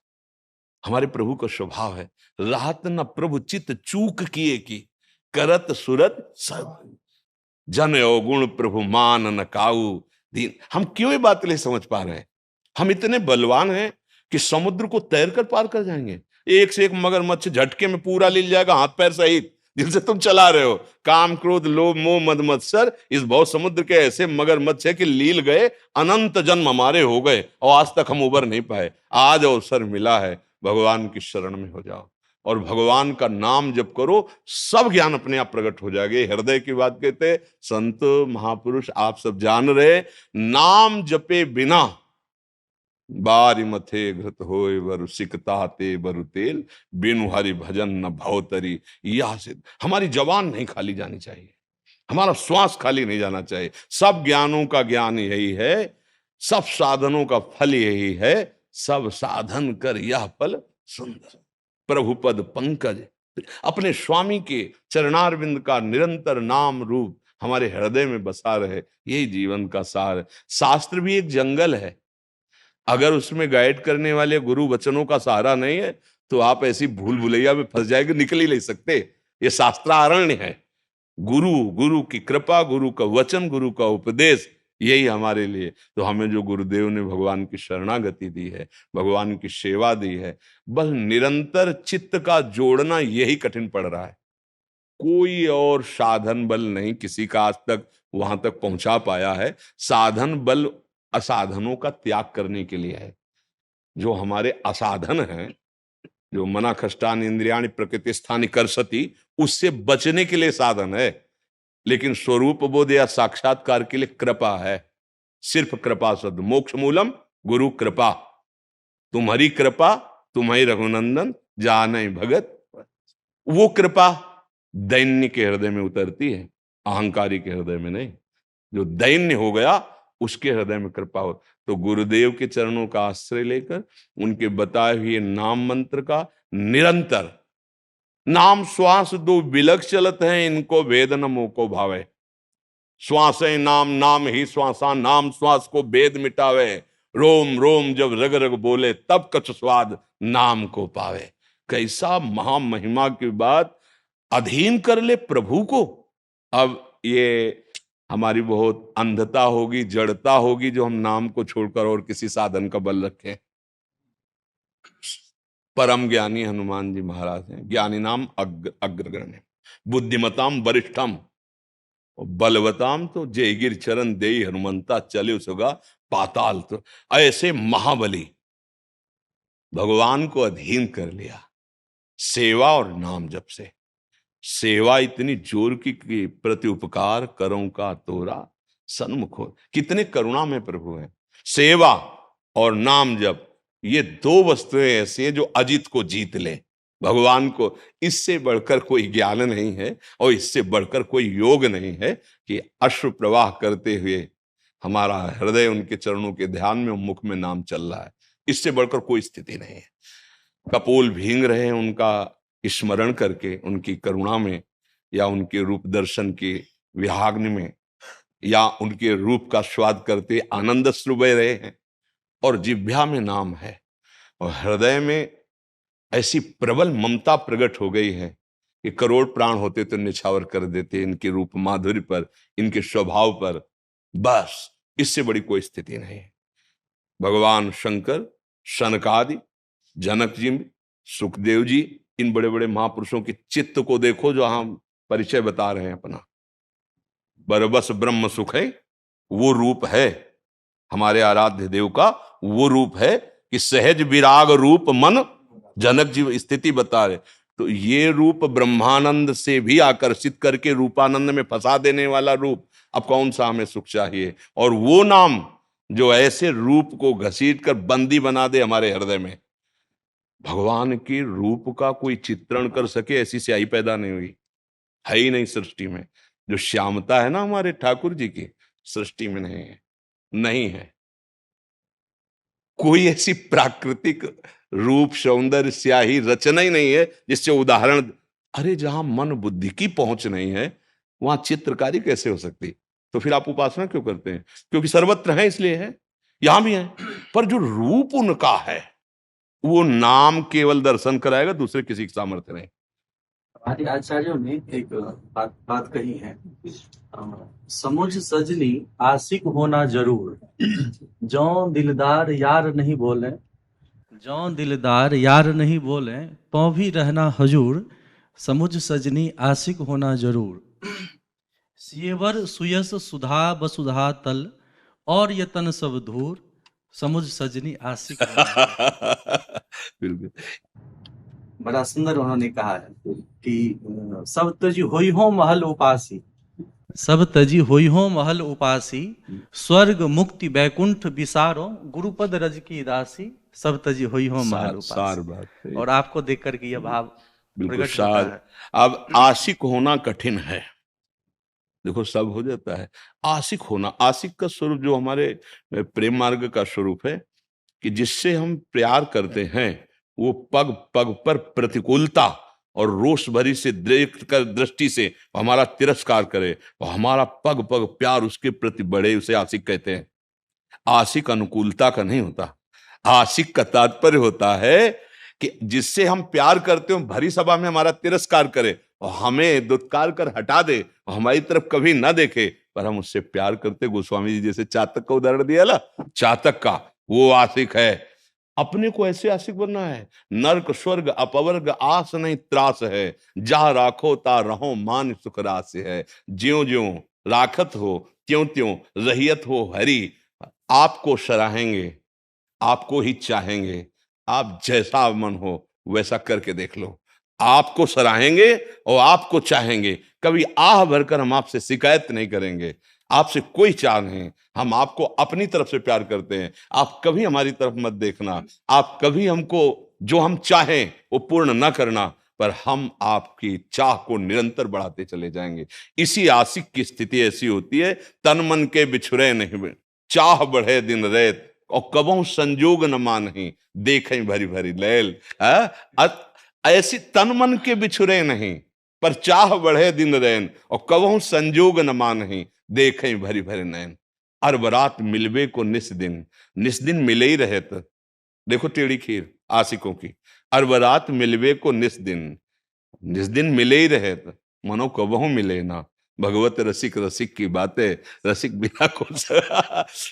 हमारे प्रभु का स्वभाव है, राहत न प्रभु चित चूक किए की, करत सुरत सब जन अवगुण प्रभु मान न काऊ दीन। हम क्यों ये बात नहीं समझ पा रहे हैं? हम इतने बलवान हैं कि समुद्र को तैर कर पार कर जाएंगे। एक से एक मगरमच्छ झटके में पूरा ले जाएगा, हाथ पैर सहित, जिनसे तुम चला रहे हो। काम क्रोध लोभ मोह मद मत्सर, इस भव समुद्र के ऐसे मगरमच्छ है कि लील गए, अनंत जन्म हमारे हो गए और आज तक हम उबर नहीं पाए। आज अवसर मिला है, भगवान की शरण में हो जाओ और भगवान का नाम जप करो, सब ज्ञान अपने आप प्रकट हो जाएगा। हृदय की बात कहते संत महापुरुष आप सब जान रहे, नाम जपे बिना बारी मथे घृत होए वरु सिकता ते बरु तेल, बिनु हरि भजन न भवतरी। यह सिद्ध हमारी जवान नहीं खाली जानी चाहिए, हमारा श्वास खाली नहीं जाना चाहिए। सब ज्ञानों का ज्ञान यही है, सब साधनों का फल यही है, सब साधन कर यह फल सुंदर। प्रभु पद पंकज, अपने स्वामी के चरणारविंद का निरंतर नाम रूप हमारे हृदय में बसा रहे, यही जीवन का सार है। शास्त्र भी एक जंगल है, अगर उसमें गाइड करने वाले गुरु वचनों का सहारा नहीं है तो आप ऐसी भूल भुलैया में फंस जाएंगे, निकल ही नहीं सकते। ये शास्त्रारण्य है। गुरु की कृपा, गुरु का वचन, गुरु का उपदेश, यही हमारे लिए। तो हमें जो गुरुदेव ने भगवान की शरणागति दी है, भगवान की सेवा दी है, बस निरंतर चित्त का जोड़ना यही कठिन पड़ रहा है। कोई और साधन बल नहीं किसी का आज तक वहां तक पहुंचा पाया है। साधन बल असाधनों का त्याग करने के लिए है। जो हमारे असाधन हैं, जो मना खष्टान इंद्रियाणि प्रकृति स्थानि करसति, उससे बचने के लिए साधन है। लेकिन स्वरूप बोध या साक्षात्कार के लिए कृपा है, सिर्फ कृपा शब्द। मोक्ष मूलम गुरु कृपा, तुम्हारी कृपा तुम्हारी रघुनंदन जाने भगत। वो कृपा दैन्य के हृदय में उतरती है, अहंकारी के हृदय में नहीं। जो दैन्य हो गया उसके हृदय में कृपा हो। तो गुरुदेव के चरणों का आश्रय लेकर उनके बताए हुए नाम मंत्र का निरंतर, नाम श्वास दो बिलक चलत है, इनको वेद न मोको भावे। श्वास नाम, नाम ही श्वासा, नाम श्वास को वेद मिटावे। रोम रोम जब रग रग बोले, तब कछ स्वाद नाम को पावे। कैसा महामहिमा की बात, अधीन कर ले प्रभु को। अब ये हमारी बहुत अंधता होगी, जड़ता होगी, जो हम नाम को छोड़कर और किसी साधन का बल रखें। परम ज्ञानी हनुमान जी महाराज हैं। ज्ञानी नाम अग्रगण्य, बुद्धिमताम वरिष्ठम, बलवताम तो जय गिर चरण देई हनुमंता, चले उसगा पाताल। तो ऐसे महाबली भगवान को अधीन कर लिया सेवा और नाम जप से। सेवा इतनी जोर की कि प्रति उपकार करों का तोरा सन्मुख हो। कितने करुणा में प्रभु है। सेवा और नाम जप, ये दो वस्तुएं ऐसी हैं जो अजित को जीत ले। भगवान को इससे बढ़कर कोई ज्ञान नहीं है और इससे बढ़कर कोई योग नहीं है कि अश्रु प्रवाह करते हुए हमारा हृदय उनके चरणों के ध्यान में, मुख में नाम चल रहा है। इससे बढ़कर कोई स्थिति नहीं है। कपोल भींग रहे हैं उनका स्मरण करके, उनकी करुणा में, या उनके रूप दर्शन के विहाग्नि में, या उनके रूप का स्वाद करते आनंद अश्रु बह रहे हैं, और जिह्वा में नाम है और हृदय में ऐसी प्रबल ममता प्रकट हो गई है कि करोड़ प्राण होते तो निछावर कर देते इनके रूप माधुर्य पर, इनके स्वभाव पर। बस इससे बड़ी कोई स्थिति नहीं है। भगवान शंकर, शनकादि, जनक जी, सुखदेव जी, इन बड़े बड़े महापुरुषों के चित्त को देखो जो हम परिचय बता रहे हैं अपना। बरबस ब्रह्म सुख है, वो रूप है हमारे आराध्य देव का। वो रूप है कि सहज विराग रूप मन, जनक जी स्थिति बता रहे। तो ये रूप ब्रह्मानंद से भी आकर्षित करके रूपानंद में फंसा देने वाला रूप। अब कौन सा हमें सुख चाहिए? और वो नाम जो ऐसे रूप को घसीट कर बंदी बना दे हमारे हृदय में। भगवान के रूप का कोई चित्रण कर सके ऐसी स्याही पैदा नहीं हुई, है ही नहीं सृष्टि में। जो श्यामता है ना हमारे ठाकुर जी की, सृष्टि में नहीं है, नहीं है। कोई ऐसी प्राकृतिक रूप सौंदर्य स्याही रचना ही नहीं है जिससे उदाहरण। अरे जहां मन बुद्धि की पहुंच नहीं है वहां चित्रकारी कैसे हो सकती? तो फिर आप उपासना क्यों करते हैं? क्योंकि सर्वत्र है इसलिए है, यहां भी है। पर जो रूप उनका है वो नाम केवल दर्शन कराएगा, दूसरे किसी की सामर्थ्य नहीं। हमारे आचार्यों ने एक बात कही है, समुझ सजनी आशिक होना जरूर, जौ दिलदार यार नहीं बोले, जौ दिलदार यार नहीं बोले, पौ भी रहना हजूर, समुझ सजनी आशिक होना जरूर। सियवर सुयस सुधा वसुधा तल, और यतन सब धूर, समुझ सजनी आशिक होना जरूर। बिल्कुल। बड़ा सुंदर उन्होंने कहा है कि सब तजी होई हो महल उपासी, सब तजी होई हो महल उपासी, स्वर्ग मुक्ति बैकुंठ विसारो, गुरुपद रज की दासी, सब तजी होई हो महल सार उपासी। बात है। और आपको देख करके यह भाव बिल्कुल प्रकट होता सार। है। अब आशिक होना कठिन है, देखो सब हो जाता है। आशिक होना, आशिक का स्वरूप जो हमारे प्रेम मार्ग का स्वरूप है कि जिससे हम प्यार करते हैं वो पग पग पर प्रतिकूलता और रोष भरी से देख कर दृष्टि से हमारा तिरस्कार करे और हमारा पग पग प्यार उसके प्रति बढ़े, उसे आशिक कहते हैं। आशिक अनुकूलता का नहीं होता। आशिक का तात्पर्य होता है कि जिससे हम प्यार करते हो भरी सभा में हमारा तिरस्कार करे और हमें दुत्कार कर हटा दे और हमारी तरफ कभी ना देखे, पर हम उससे प्यार करते। गोस्वामी जी जैसे चातक का उदाहरण दिया ना, चातक का, वो आशिक है। अपने को ऐसे आशिक बनना है। नर्क स्वर्ग अपवर्ग आस नहीं त्रास है, जा राखो ता रहो मान सुख रास है। ज्यों ज्यों राखत हो त्यों त्यों रहियत हो हरी, आपको सराहेंगे, आपको ही चाहेंगे, आप जैसा मन हो वैसा करके देख लो। आपको सराहेंगे और आपको चाहेंगे, कभी आह भरकर हम आपसे शिकायत नहीं करेंगे। आपसे कोई चाह नहीं, हम आपको अपनी तरफ से प्यार करते हैं। आप कभी हमारी तरफ मत देखना, आप कभी हमको जो हम चाहें वो पूर्ण ना करना, पर हम आपकी चाह को निरंतर बढ़ाते चले जाएंगे। इसी आशिक की स्थिति ऐसी होती है, तन मन के बिछुरे नहीं, चाह बढ़े दिन रात, और कबहू संजोग न मानही, देखें भरी भरी लैल। ऐसी तन मन के बिछुरे नहीं, पर चाह बढ़े दिन रैन, और कबहू संजोग न मानही, देखें भरी भरी नैन। अरबरात मिलवे को निस दिन मिले ही रहे। तो देखो टेढ़ी खीर आशिकों की, अरबरात मिलवे को निस दिन मिले ही रहे, मनो कबहू मिले ना। भगवत रसिक रसिक की बातें, रसिक बिना को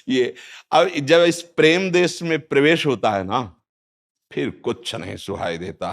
ये अब जब इस प्रेम देश में प्रवेश होता है ना, फिर कुछ नहीं सुहाई देता।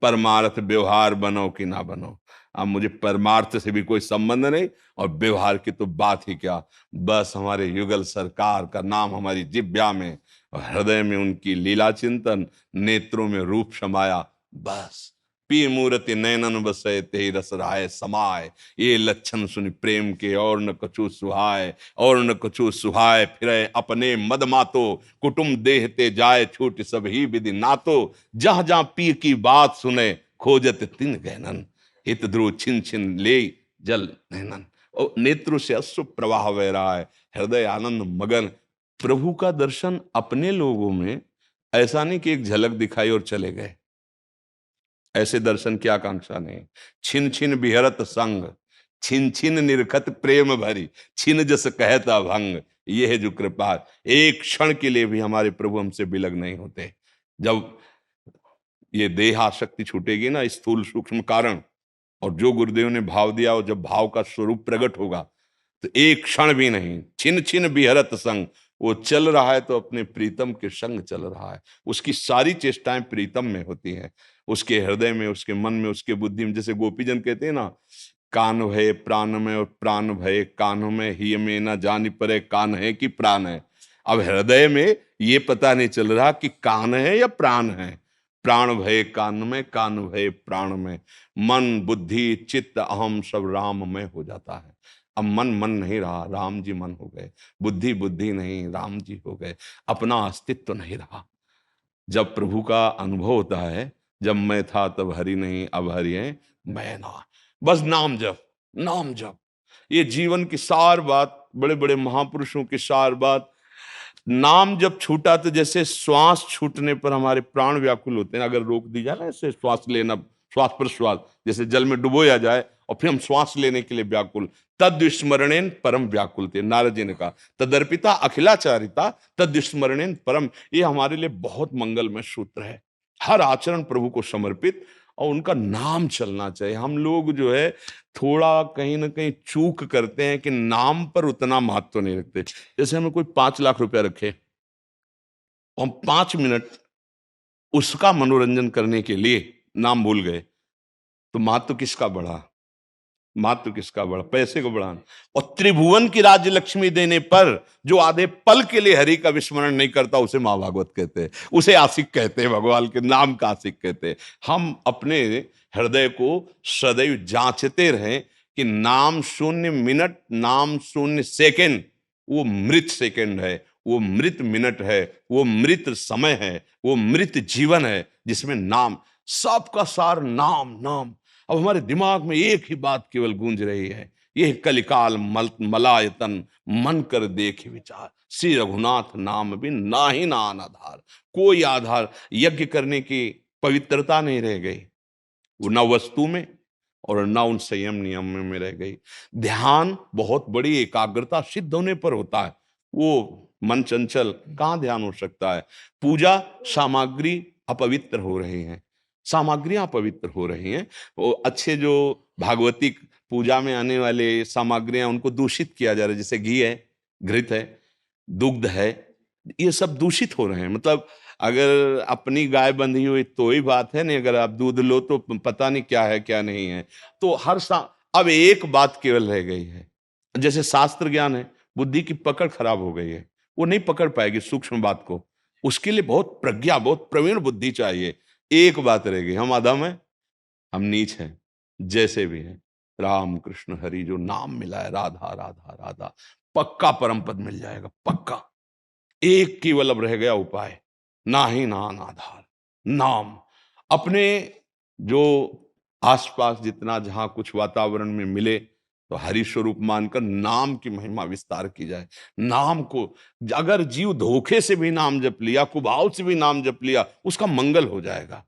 परमार्थ व्यवहार बनो कि ना बनो, अब मुझे परमार्थ से भी कोई संबंध नहीं और व्यवहार की तो बात ही क्या। बस हमारे युगल सरकार का नाम हमारी जिब्या में और हृदय में उनकी लीला चिंतन, नेत्रों में रूप समाया, बस पी मूर्ति नैनन बसे ते रस राय समाय। ये लक्षण सुन प्रेम के और न कछु सुहाय, और न कछु सुहाय फिरे अपने मद मातो, कुटुम देहते जाए छूट सब ही विधि नातो। जहां जहां पी की बात सुने खोजत तिन गहनन, हित ध्रुव छिन छिन ले जल नैनन। और नेत्रों से अश्रु प्रवाह बह रहा है, हृदय आनंद मगन। प्रभु का दर्शन अपने लोगों में ऐसा नहीं कि एक झलक दिखाई और चले गए, ऐसे दर्शन की आकांक्षा नहीं। छिन छिन बिहरत संग, छिन छिन निरखत प्रेम भरी, छिन जस कहता भंग। ये है जो कृपा, एक क्षण के लिए भी हमारे प्रभु हमसे बिलग नहीं होते। जब ये देहाशक्ति छूटेगी ना, स्थूल सूक्ष्म कारण, और जो गुरुदेव ने भाव दिया और जब भाव का स्वरूप प्रकट होगा तो एक क्षण भी नहीं। छिन छिन बिहरत संग, वो चल रहा है तो अपने प्रीतम के संग चल रहा है। उसकी सारी चेष्टाएं प्रीतम में होती हैं, उसके हृदय में, उसके मन में, उसके बुद्धि में। जैसे गोपीजन कहते हैं ना, कान भय प्राण में और प्राण भय कान में, ही में ना जानी परे कान है कि प्राण है। अब हृदय में ये पता नहीं चल रहा कि कान है या प्राण है। प्राण भय कान में, कान भय प्राण में। मन बुद्धि चित्त अहम सब राम में हो जाता है। अब मन मन नहीं रहा, राम जी मन हो गए। बुद्धि बुद्धि नहीं, राम जी हो गए। अपना अस्तित्व तो नहीं रहा। जब प्रभु का अनुभव होता है, जब मैं था तब हरि नहीं, अब हरि है मैं ना। बस नाम जप, नाम जप। ये जीवन की सार बात, बड़े बड़े महापुरुषों की सार बात नाम जब छूटा तो जैसे श्वास छूटने पर हमारे प्राण व्याकुल होते हैं, अगर रोक दी जाए ना ऐसे श्वास लेना, श्वास प्रश्वास, जैसे जल में डुबोया जाए और फिर हम श्वास लेने के लिए व्याकुल, तद स्मरणेन परम व्याकुल थे, नारद जी ने कहा। तदर्पिता अखिलाचारिता तद स्मरणेन परम, ये हमारे लिए बहुत मंगलमय सूत्र है। हर आचरण प्रभु को समर्पित और उनका नाम चलना चाहिए। हम लोग जो है थोड़ा कहीं ना कहीं चूक करते हैं कि नाम पर उतना महत्व नहीं रखते। जैसे हमें कोई 5 लाख रुपया रखे, हम 5 मिनट उसका मनोरंजन करने के लिए नाम भूल गए, तो महत्व किसका बढ़ा? महत्व किसका बढ़ा? पैसे को बढ़ाना। और त्रिभुवन की राज्य लक्ष्मी देने पर जो आधे पल के लिए हरि का विस्मरण नहीं करता, उसे महाभागवत कहते हैं, उसे आशिक कहते हैं, भगवान के नाम का आशिक कहते हैं। हम अपने हृदय को सदैव जांचते रहें कि नाम शून्य मिनट, नाम शून्य सेकंड, वो मृत सेकंड है, वो मृत मिनट है, वो मृत समय है, वो मृत जीवन है, जिसमें नाम, सबका सार नाम नाम। अब हमारे दिमाग में एक ही बात केवल गूंज रही है, यह कलिकाल मलायतन मन कर देख विचार, श्री रघुनाथ नाम भी ना ही ना आधार। कोई आधार, यज्ञ करने की पवित्रता नहीं रह गई, वो ना वस्तु में और ना उन संयम नियम में रह गई। ध्यान बहुत बड़ी एकाग्रता सिद्ध होने पर होता है, वो मन चंचल कहाँ ध्यान हो सकता है। पूजा सामग्री अपवित्र हो रही हैं, सामग्रियां पवित्र हो रही हैं। वो अच्छे जो भागवतिक पूजा में आने वाले सामग्रियां, उनको दूषित किया जा रहा है, जैसे घी है, घृत है, दुग्ध है, ये सब दूषित हो रहे हैं। मतलब अगर अपनी गाय बंधी हुई तो ही बात है, नहीं अगर आप दूध लो तो पता नहीं क्या है क्या नहीं है। तो अब एक बात केवल रह गई है, जैसे शास्त्र ज्ञान है, बुद्धि की पकड़ खराब हो गई है, वो नहीं पकड़ पाएगी सूक्ष्म बात को, उसके लिए बहुत प्रज्ञा, बहुत प्रवीण बुद्धि चाहिए। एक बात रह गई, हम अधम हैं, हम नीच हैं, जैसे भी हैं, राम कृष्ण हरि जो नाम मिला है, राधा राधा राधा, पक्का परम पद मिल जाएगा, पक्का। एक केवल अब रह गया उपाय, ना ही ना आधार, नाम। अपने जो आसपास जितना जहां कुछ वातावरण में मिले, तो हरि स्वरूप मानकर नाम की महिमा विस्तार की जाए। नाम को अगर जीव धोखे से भी नाम जप लिया, कुभाव से भी नाम जप लिया, उसका मंगल हो जाएगा।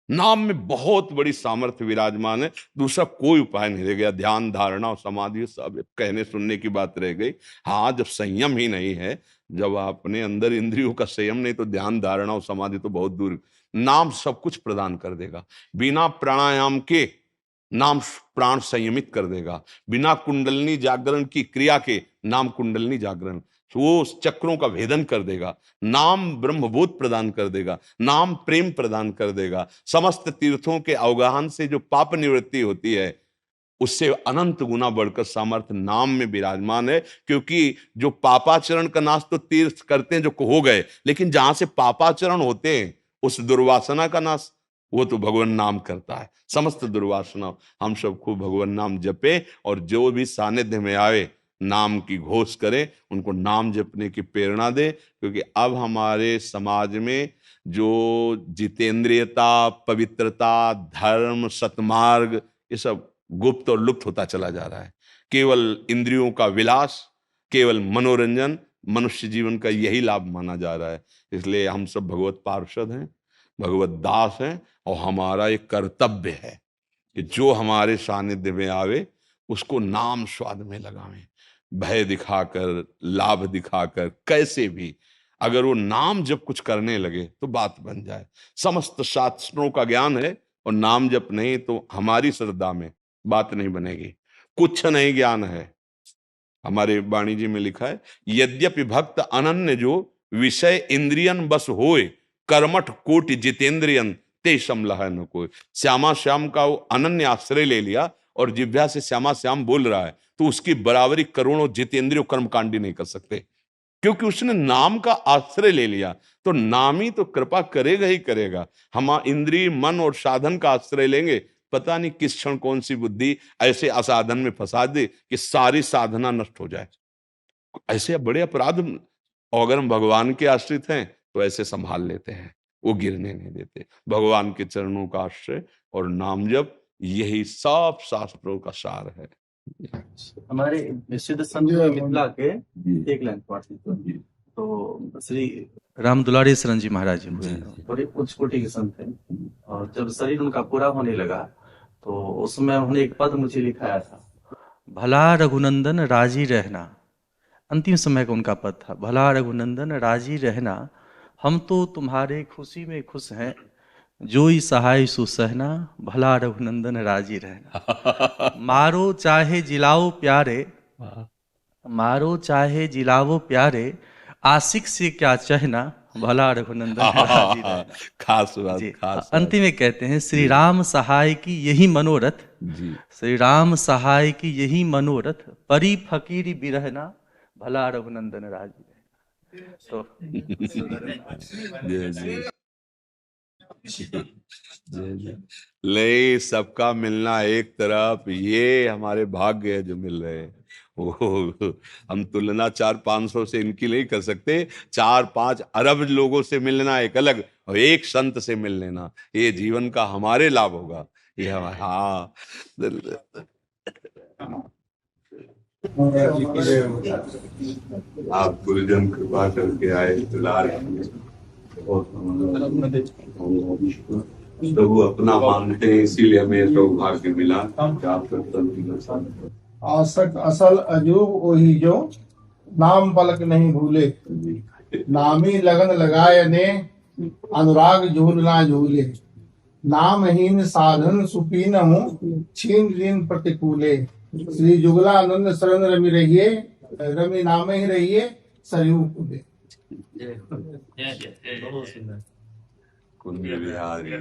नाम में बहुत बड़ी सामर्थ्य विराजमान है, दूसरा कोई उपाय नहीं रह गया। ध्यान, धारणा और समाधि सब कहने सुनने की बात रह गई। हाँ, जब संयम ही नहीं है, जब अपने अंदर इंद्रियों का संयम नहीं, तो ध्यान, धारणा और समाधि तो बहुत दूर। नाम सब कुछ प्रदान कर देगा। बिना प्राणायाम के नाम प्राण संयमित कर देगा, बिना कुंडलनी जागरण की क्रिया के नाम कुंडलनी जागरण, वो चक्रों का भेदन कर देगा। नाम ब्रह्मबोध प्रदान कर देगा, नाम प्रेम प्रदान कर देगा। समस्त तीर्थों के अवगाहन से जो पाप निवृत्ति होती है, उससे अनंत गुना बढ़कर सामर्थ्य नाम में विराजमान है। क्योंकि जो पापाचरण का नाश तो तीर्थ करते हैं जो हो गए, लेकिन जहां से पापाचरण होते हैं उस दुर्वासना का नाश वो तो भगवान नाम करता है। समस्त दुर्वासना, हम सब खूब भगवान नाम जपे, और जो भी सानिध्य में आए नाम की घोष करें, उनको नाम जपने की प्रेरणा दे। क्योंकि अब हमारे समाज में जो जितेंद्रियता, पवित्रता, धर्म, सतमार्ग, ये सब गुप्त और लुप्त होता चला जा रहा है। केवल इंद्रियों का विलास, केवल मनोरंजन मनुष्य जीवन का यही लाभ माना जा रहा है। इसलिए हम सब भगवत पार्षद हैं, भगवत दास हैं, और हमारा एक कर्तव्य है कि जो हमारे सानिध्य में आवे उसको नाम स्वाद में लगावें। भय दिखाकर, लाभ दिखाकर, कैसे भी अगर वो नाम जब कुछ करने लगे तो बात बन जाए। समस्त शास्त्रों का ज्ञान है और नाम जप नहीं, तो हमारी श्रद्धा में बात नहीं बनेगी। कुछ नहीं ज्ञान है। हमारे वाणी जी में लिखा है, यद्यपि भक्त अनन्य जो विषय इंद्रियन बस होए, कर्मठ कोटि जितेंद्रियन ते समलह न कोई। श्यामा श्याम का वो अनन्य आश्रय ले लिया और जिह्वा से श्यामा श्याम बोल रहा है, तो उसकी बराबरी करोड़ों जितेंद्रियों कर्मकांडी नहीं कर सकते, क्योंकि उसने नाम का आश्रय ले लिया। तो नाम ही तो कृपा करेगा ही करेगा। हम इंद्रिय, मन और साधन का आश्रय लेंगे, पता नहीं किस क्षण कौन सी बुद्धि ऐसे असाधन में फंसा दे कि सारी साधना नष्ट हो जाए। ऐसे बड़े अपराध, अगर हम भगवान के आश्रित हैं तो ऐसे संभाल लेते हैं, वो गिरने नहीं देते। भगवान के चरणों का आश्रय और नाम जप, यही सब शास्त्रों का सार है। हमारे सिद्ध संत मिथिला के एक लाइन पढ़ दीजिए। तो श्री राम दुलारी शरण जी महाराज जी हुए, थोड़े उच्च कोटि के संत थे। और जब शरीर उनका पूरा होने लगा तो उसमें उन्होंने एक पद मुझे लिखाया था, भला रघुनंदन राजी रहना। अंतिम समय का उनका पद था, भला रघुनंदन राजी रहना, हम तो तुम्हारे खुशी में खुश हैं, जो ही सहाय सुसहना, भला रघुनंदन राजी रहना। मारो चाहे जिलाओ प्यारे, मारो चाहे जिलाओ प्यारे, आशिक से क्या चहना, भला रघुनंदन राजी रहना। खास बात, जी, खास बात। अंतिम में कहते हैं, श्री राम सहाय की यही मनोरथ, जी, श्री राम सहाय की यही मनोरथ, परी फकीरी बिरहना, भला रघुनंदन राजी रहना। तो जी जी जी। ले सबका मिलना एक तरफ, ये हमारे भाग्य है जो मिल रहे हैं। वो हम तुलना 400-500 से इनकी नहीं कर सकते, 4-5 अरब लोगों से मिलना एक अलग, और एक संत से मिल लेना, ये जीवन का हमारे लाभ होगा। ये हाँ, आप गुरुजन कृपा करके आए, दुलार प्रभु अपना मानते हैं, इसीलिए हमें सौभाग्य मिला। आसक असल अजूब वही जो नाम पलक नहीं भूले, नामी लगन लगाए ने अनुराग झूल ना झूले, नामहीन साधन सुपीन हूँ छीन ऋण प्रतिकूले, श्री जुगलानंद शरण रवि रहिए, रवि नाम ही रहिए सरयू कूदे। कुंज बिहारी।